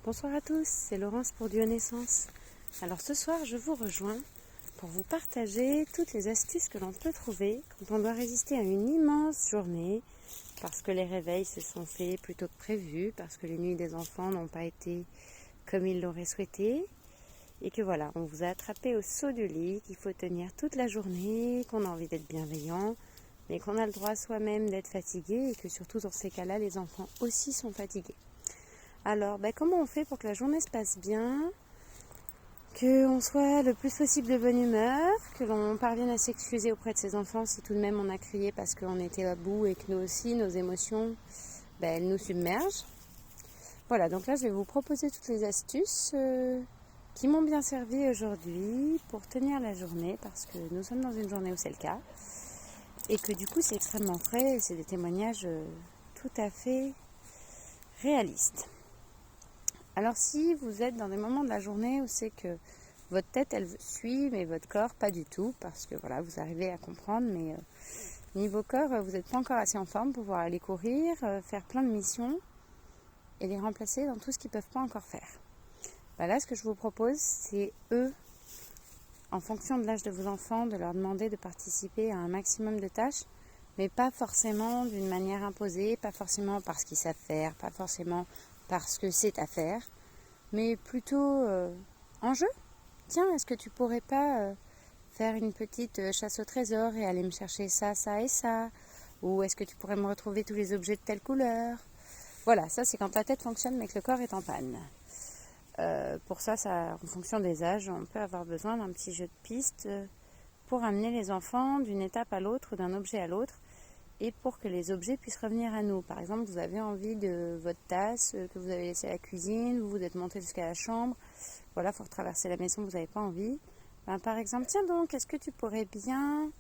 Bonsoir à tous, c'est Laurence pour Dieu Naissance. Alors ce soir, je vous rejoins pour vous partager toutes les astuces que l'on peut trouver quand on doit résister à une immense journée, parce que les réveils se sont faits plus tôt que prévu, parce que les nuits des enfants n'ont pas été comme ils l'auraient souhaité, et que voilà, on vous a attrapé au saut du lit, qu'il faut tenir toute la journée, qu'on a envie d'être bienveillant, mais qu'on a le droit soi-même d'être fatigué, et que surtout dans ces cas-là, les enfants aussi sont fatigués. Alors, comment on fait pour que la journée se passe bien, qu'on soit le plus possible de bonne humeur, que l'on parvienne à s'excuser auprès de ses enfants si tout de même on a crié parce qu'on était à bout et que nous aussi, nos émotions, elles nous submergent. Voilà, donc là je vais vous proposer toutes les astuces qui m'ont bien servi aujourd'hui pour tenir la journée, parce que nous sommes dans une journée où c'est le cas, et que du coup c'est extrêmement frais et c'est des témoignages tout à fait réalistes. Alors si vous êtes dans des moments de la journée où c'est que votre tête elle suit mais votre corps pas du tout, parce que voilà, vous arrivez à comprendre, mais niveau corps vous n'êtes pas encore assez en forme pour pouvoir aller courir, faire plein de missions et les remplacer dans tout ce qu'ils ne peuvent pas encore faire. Là ce que je vous propose, c'est en fonction de l'âge de vos enfants, de leur demander de participer à un maximum de tâches, mais pas forcément d'une manière imposée, pas forcément parce qu'ils savent faire, pas forcément parce que c'est à faire, mais plutôt en jeu. Tiens, est-ce que tu pourrais pas faire une petite chasse au trésor et aller me chercher ça, ça et ça? Ou est-ce que tu pourrais me retrouver tous les objets de telle couleur? Voilà, ça c'est quand la tête fonctionne mais que le corps est en panne. Pour ça, en fonction des âges, on peut avoir besoin d'un petit jeu de piste pour amener les enfants d'une étape à l'autre, d'un objet à l'autre, et pour que les objets puissent revenir à nous. Par exemple, vous avez envie de votre tasse que vous avez laissée à la cuisine, vous êtes monté jusqu'à la chambre, voilà, il faut retraverser la maison, vous n'avez pas envie. Par exemple, tiens donc, est-ce que tu pourrais bien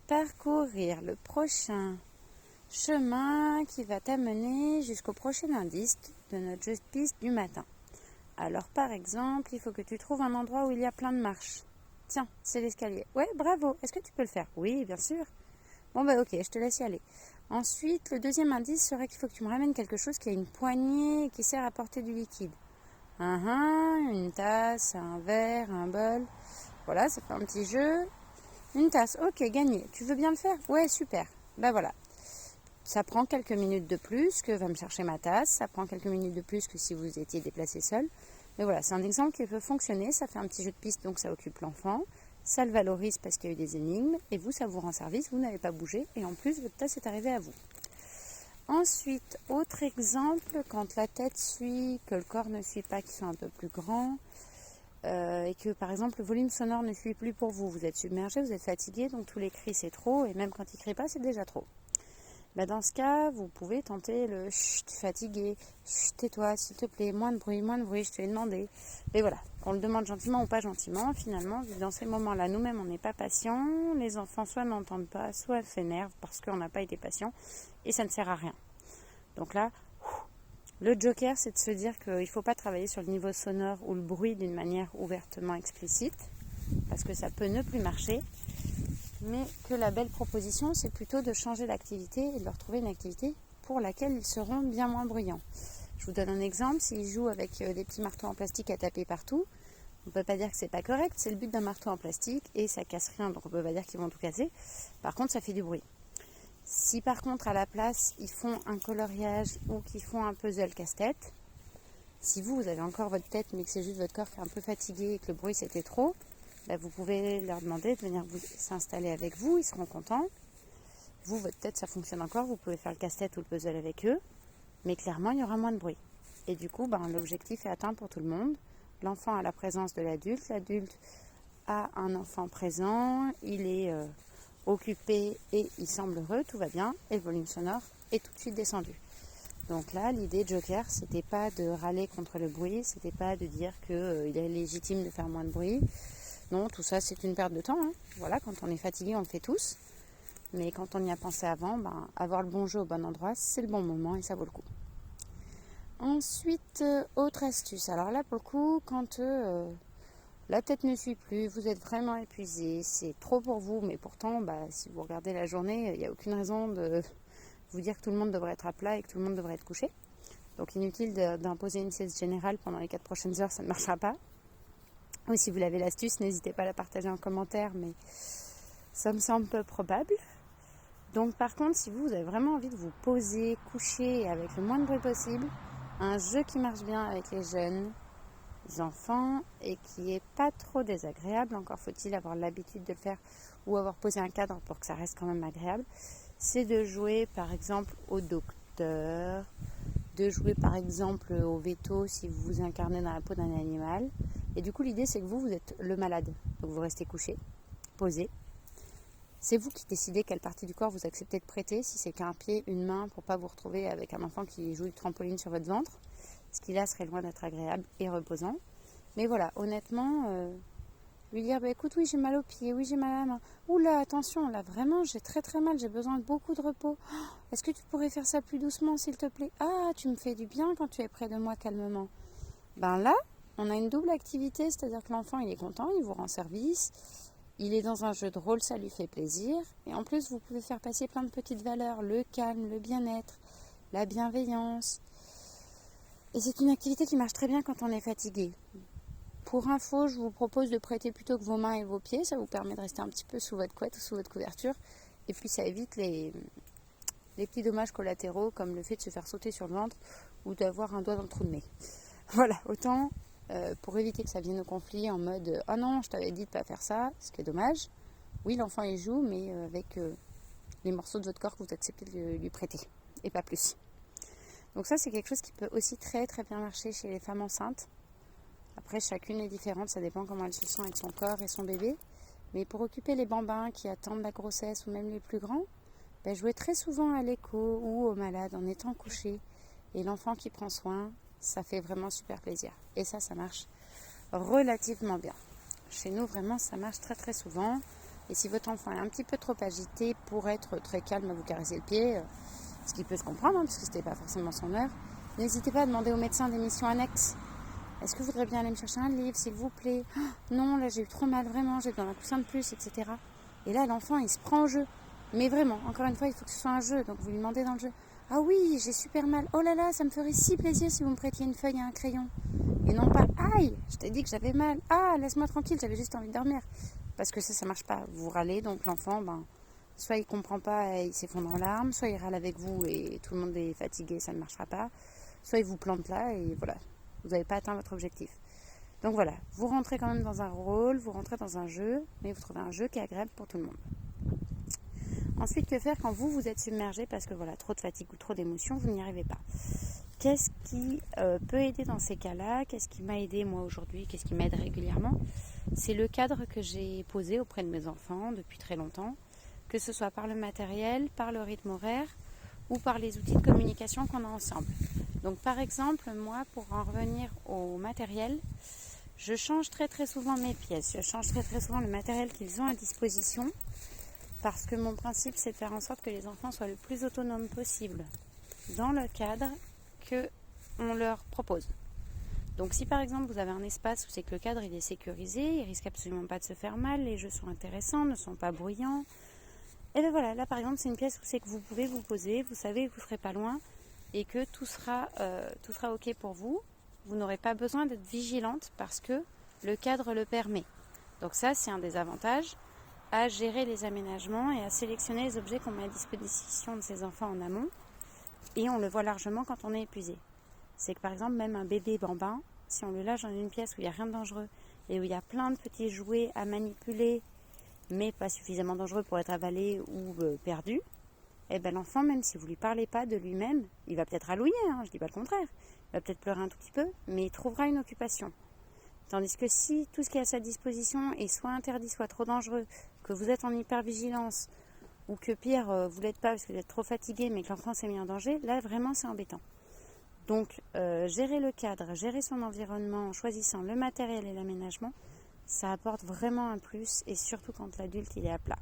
parcourir le prochain chemin qui va t'amener jusqu'au prochain indice de notre jeu de piste du matin? Alors par exemple, il faut que tu trouves un endroit où il y a plein de marches. Tiens, c'est l'escalier. Ouais, bravo, est-ce que tu peux le faire? Oui, bien sûr. Bon ok, je te laisse y aller. Ensuite, le deuxième indice serait qu'il faut que tu me ramènes quelque chose qui a une poignée et qui sert à porter du liquide. Une tasse, un verre, un bol. Voilà, ça fait un petit jeu. Une tasse, ok, gagné. Tu veux bien le faire? Ouais, super. Voilà. Ça prend quelques minutes de plus que va me chercher ma tasse. Ça prend quelques minutes de plus que si vous étiez déplacé seul. Mais voilà, c'est un exemple qui peut fonctionner. Ça fait un petit jeu de piste, donc ça occupe l'enfant. Ça le valorise parce qu'il y a eu des énigmes. Et vous, ça vous rend service. Vous n'avez pas bougé. Et en plus, votre tasse est arrivée à vous. Ensuite, autre exemple, quand la tête suit, que le corps ne suit pas, qui sont un peu plus grands, et que par exemple le volume sonore ne suit plus pour vous. Vous êtes submergé, vous êtes fatigué, donc tous les cris c'est trop, et même quand ils ne crient pas, c'est déjà trop. Dans ce cas, vous pouvez tenter le chut, fatigué, chut, tais-toi, s'il te plaît, moins de bruit, je te l'ai demandé. Mais voilà, qu'on le demande gentiment ou pas gentiment, finalement, vu que dans ces moments-là, nous-mêmes, on n'est pas patient, les enfants soit n'entendent pas, soit s'énervent parce qu'on n'a pas été patient, et ça ne sert à rien. Donc là, le joker, c'est de se dire qu'il ne faut pas travailler sur le niveau sonore ou le bruit d'une manière ouvertement explicite, parce que ça peut ne plus marcher, mais que la belle proposition, c'est plutôt de changer d'activité et de leur trouver une activité pour laquelle ils seront bien moins bruyants. Je vous donne un exemple, s'ils jouent avec des petits marteaux en plastique à taper partout, on ne peut pas dire que c'est pas correct, c'est le but d'un marteau en plastique et ça casse rien, donc on ne peut pas dire qu'ils vont tout casser. Par contre, ça fait du bruit. Si par contre à la place ils font un coloriage ou qu'ils font un puzzle casse-tête, si vous avez encore votre tête mais que c'est juste votre corps qui est un peu fatigué et que le bruit c'était trop, vous pouvez leur demander de venir s'installer avec vous, ils seront contents. Vous, votre tête ça fonctionne encore, vous pouvez faire le casse-tête ou le puzzle avec eux, mais clairement il y aura moins de bruit. Et du coup l'objectif est atteint pour tout le monde. L'enfant a la présence de l'adulte, l'adulte a un enfant présent, il est occupé et il semble heureux, tout va bien, et le volume sonore est tout de suite descendu. Donc là, l'idée Joker, c'était pas de râler contre le bruit, c'était pas de dire qu'il est légitime de faire moins de bruit. Non, tout ça c'est une perte de temps. Voilà, quand on est fatigué, on le fait tous. Mais quand on y a pensé avant, avoir le bon jeu au bon endroit, c'est le bon moment et ça vaut le coup. Ensuite, autre astuce. Alors là, pour le coup, quand la tête ne suit plus, vous êtes vraiment épuisé, c'est trop pour vous, mais pourtant, si vous regardez la journée, il n'y a aucune raison de vous dire que tout le monde devrait être à plat et que tout le monde devrait être couché. Donc inutile d'imposer une sieste générale pendant les 4 prochaines heures, ça ne marchera pas. Ou si vous l'avez l'astuce, n'hésitez pas à la partager en commentaire, mais ça me semble peu probable. Donc par contre, si vous avez vraiment envie de vous poser, coucher avec le moins de bruit possible, un jeu qui marche bien avec les jeunes, les enfants, et qui est pas trop désagréable, encore faut-il avoir l'habitude de le faire ou avoir posé un cadre pour que ça reste quand même agréable, c'est de jouer par exemple au docteur, de jouer par exemple au veto si vous vous incarnez dans la peau d'un animal. Et du coup l'idée c'est que vous êtes le malade, donc vous restez couché, posé. C'est vous qui décidez quelle partie du corps vous acceptez de prêter, si c'est qu'un pied, une main, pour pas vous retrouver avec un enfant qui joue du trampoline sur votre ventre, ce qui là serait loin d'être agréable et reposant. Mais voilà, honnêtement, lui dire, écoute, oui j'ai mal au pied, oui j'ai mal à la main, oula attention, là vraiment j'ai très très mal, j'ai besoin de beaucoup de repos, est-ce que tu pourrais faire ça plus doucement s'il te plaît, ah tu me fais du bien quand tu es près de moi calmement. Ben là, on a une double activité, c'est-à-dire que l'enfant il est content, il vous rend service, il est dans un jeu de rôle, ça lui fait plaisir, et en plus vous pouvez faire passer plein de petites valeurs, le calme, le bien-être, la bienveillance, et c'est une activité qui marche très bien quand on est fatigué. Pour info, je vous propose de prêter plutôt que vos mains et vos pieds, ça vous permet de rester un petit peu sous votre couette ou sous votre couverture, et puis ça évite les petits dommages collatéraux comme le fait de se faire sauter sur le ventre ou d'avoir un doigt dans le trou de nez. Voilà, autant pour éviter que ça vienne au conflit en mode « Ah non, je t'avais dit de pas faire ça », ce qui est dommage. Oui, l'enfant il joue, mais avec les morceaux de votre corps que vous acceptez de lui prêter, et pas plus. Donc ça, c'est quelque chose qui peut aussi très très bien marcher chez les femmes enceintes. Après, chacune est différente, ça dépend comment elle se sent avec son corps et son bébé. Mais pour occuper les bambins qui attendent la grossesse ou même les plus grands, jouez très souvent à l'écho ou au malade en étant couché. Et l'enfant qui prend soin, ça fait vraiment super plaisir. Et ça marche relativement bien. Chez nous, vraiment, ça marche très très souvent. Et si votre enfant est un petit peu trop agité pour être très calme à vous caresser le pied, ce qui peut se comprendre, parce que ce n'était pas forcément son heure, n'hésitez pas à demander au médecin des missions annexes. Est-ce que vous voudrez bien aller me chercher un livre, s'il vous plaît? Non, là j'ai eu trop mal, vraiment, j'ai besoin d'un coussin de plus, etc. Et là, l'enfant, il se prend au jeu. Mais vraiment, encore une fois, il faut que ce soit un jeu. Donc vous lui demandez dans le jeu, ah oui, j'ai super mal. Oh là là, ça me ferait si plaisir si vous me prêtiez une feuille et un crayon. Et non pas, aïe, je t'ai dit que j'avais mal. Ah, laisse-moi tranquille, j'avais juste envie de dormir. Parce que ça marche pas. Vous râlez, donc l'enfant, soit il comprend pas et il s'effondre en larmes, soit il râle avec vous et tout le monde est fatigué, ça ne marchera pas. Soit il vous plante là et voilà, vous n'avez pas atteint votre objectif. Donc voilà, vous rentrez quand même dans un rôle, vous rentrez dans un jeu, mais vous trouvez un jeu qui est agréable pour tout le monde. Ensuite, que faire quand vous êtes submergé parce que voilà, trop de fatigue ou trop d'émotions, vous n'y arrivez pas. Qu'est-ce qui peut aider dans ces cas-là? Qu'est-ce qui m'a aidé moi aujourd'hui? Qu'est-ce qui m'aide régulièrement? C'est le cadre que j'ai posé auprès de mes enfants depuis très longtemps, que ce soit par le matériel, par le rythme horaire ou par les outils de communication qu'on a ensemble. Donc par exemple, moi, pour en revenir au matériel, je change très très souvent mes pièces, je change très très souvent le matériel qu'ils ont à disposition parce que mon principe c'est de faire en sorte que les enfants soient le plus autonomes possible dans le cadre qu'on leur propose. Donc si par exemple vous avez un espace où c'est que le cadre il est sécurisé, il risque absolument pas de se faire mal, les jeux sont intéressants, ne sont pas bruyants, et bien voilà, là par exemple c'est une pièce où c'est que vous pouvez vous poser, vous savez que vous ne serez pas loin et que tout sera ok pour vous. Vous n'aurez pas besoin d'être vigilante parce que le cadre le permet. Donc ça c'est un des avantages à gérer les aménagements et à sélectionner les objets qu'on met à disposition de ses enfants en amont. Et on le voit largement quand on est épuisé. C'est que par exemple même un bébé bambin, si on le lâche dans une pièce où il n'y a rien de dangereux et où il y a plein de petits jouets à manipuler mais pas suffisamment dangereux pour être avalé ou perdu, et l'enfant, même si vous ne lui parlez pas de lui-même, il va peut-être alouiller, je ne dis pas le contraire, il va peut-être pleurer un tout petit peu, mais il trouvera une occupation. Tandis que si tout ce qui est à sa disposition est soit interdit, soit trop dangereux, que vous êtes en hypervigilance, ou que pire, vous ne l'êtes pas parce que vous êtes trop fatigué, mais que l'enfant s'est mis en danger, là vraiment c'est embêtant. Donc gérer le cadre, gérer son environnement en choisissant le matériel et l'aménagement, ça apporte vraiment un plus, et surtout quand l'adulte il est à plat.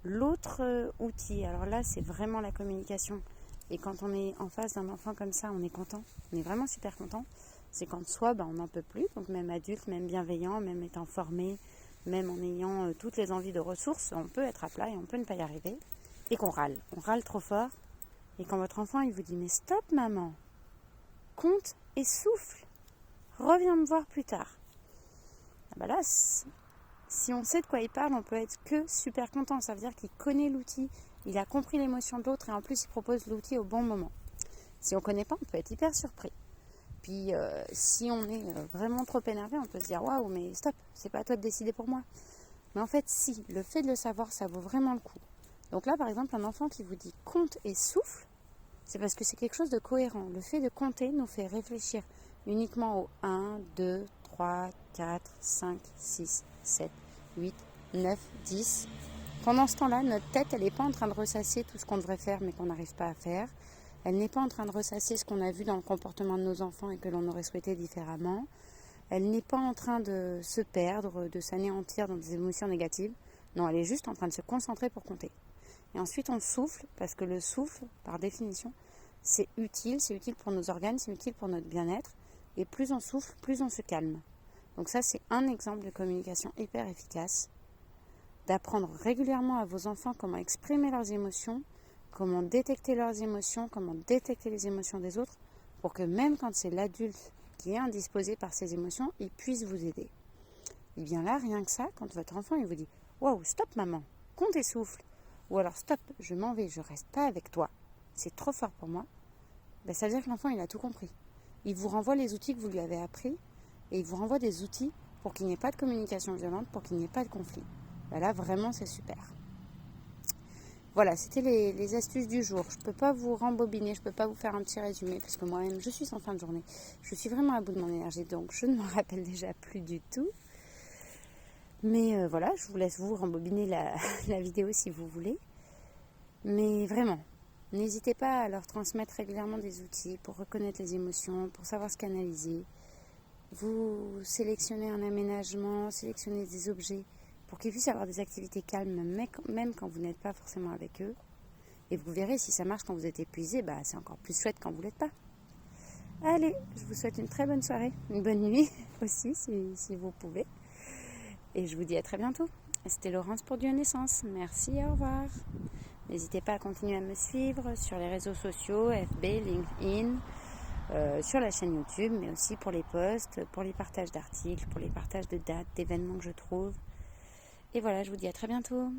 L'autre outil, alors là c'est vraiment la communication, et quand on est en face d'un enfant comme ça, on est content, on est vraiment super content, c'est quand soit on n'en peut plus, donc même adulte, même bienveillant, même étant formé, même en ayant toutes les envies de ressources, on peut être à plat et on peut ne pas y arriver, et qu'on râle, on râle trop fort, et quand votre enfant il vous dit mais stop maman, compte et souffle. Reviens me voir plus tard. Ah bah là, si on sait de quoi il parle, on peut être que super content. Ça veut dire qu'il connaît l'outil, il a compris l'émotion de l'autre et en plus il propose l'outil au bon moment. Si on ne connaît pas, on peut être hyper surpris. Puis si on est vraiment trop énervé, on peut se dire waouh, mais stop, c'est pas à toi de décider pour moi. Mais en fait, si, le fait de le savoir, ça vaut vraiment le coup. Donc là, par exemple, un enfant qui vous dit compte et souffle, c'est parce que c'est quelque chose de cohérent. Le fait de compter nous fait réfléchir uniquement au 1, 2, 3, 4, 5, 6, 7, 8, 9, 10. Pendant ce temps-là, notre tête, elle n'est pas en train de ressasser tout ce qu'on devrait faire mais qu'on n'arrive pas à faire. Elle n'est pas en train de ressasser ce qu'on a vu dans le comportement de nos enfants et que l'on aurait souhaité différemment. Elle n'est pas en train de se perdre, de s'anéantir dans des émotions négatives. Non, elle est juste en train de se concentrer pour compter. Et ensuite, on souffle, parce que le souffle, par définition, c'est utile pour nos organes, c'est utile pour notre bien-être. Et plus on souffle, plus on se calme. Donc ça, c'est un exemple de communication hyper efficace. D'apprendre régulièrement à vos enfants comment exprimer leurs émotions, comment détecter leurs émotions, comment détecter les émotions des autres, pour que même quand c'est l'adulte qui est indisposé par ses émotions, il puisse vous aider. Et bien là, rien que ça, quand votre enfant il vous dit « Wow, stop maman, compte et souffle » ou alors « Stop, je m'en vais, je reste pas avec toi, c'est trop fort pour moi », ben, ça veut dire que l'enfant il a tout compris. Il vous renvoie les outils que vous lui avez appris et il vous renvoie des outils pour qu'il n'y ait pas de communication violente, pour qu'il n'y ait pas de conflit. Ben là, vraiment, c'est super. Voilà, c'était les astuces du jour. Je ne peux pas vous rembobiner, je ne peux pas vous faire un petit résumé parce que moi-même, je suis en fin de journée. Je suis vraiment à bout de mon énergie, donc je ne m'en rappelle déjà plus du tout. Mais voilà, je vous laisse vous rembobiner la vidéo si vous voulez. Mais vraiment, n'hésitez pas à leur transmettre régulièrement des outils pour reconnaître les émotions, pour savoir se canaliser. Vous sélectionnez un aménagement, sélectionnez des objets pour qu'ils puissent avoir des activités calmes, même quand vous n'êtes pas forcément avec eux. Et vous verrez, si ça marche quand vous êtes épuisé, bah, c'est encore plus chouette quand vous ne l'êtes pas. Allez, je vous souhaite une très bonne soirée, une bonne nuit aussi, si vous pouvez. Et je vous dis à très bientôt. C'était Laurence pour Dieu Naissance. Merci, au revoir. N'hésitez pas à continuer à me suivre sur les réseaux sociaux, FB, LinkedIn, sur la chaîne YouTube, mais aussi pour les posts, pour les partages d'articles, pour les partages de dates, d'événements que je trouve. Et voilà, je vous dis à très bientôt.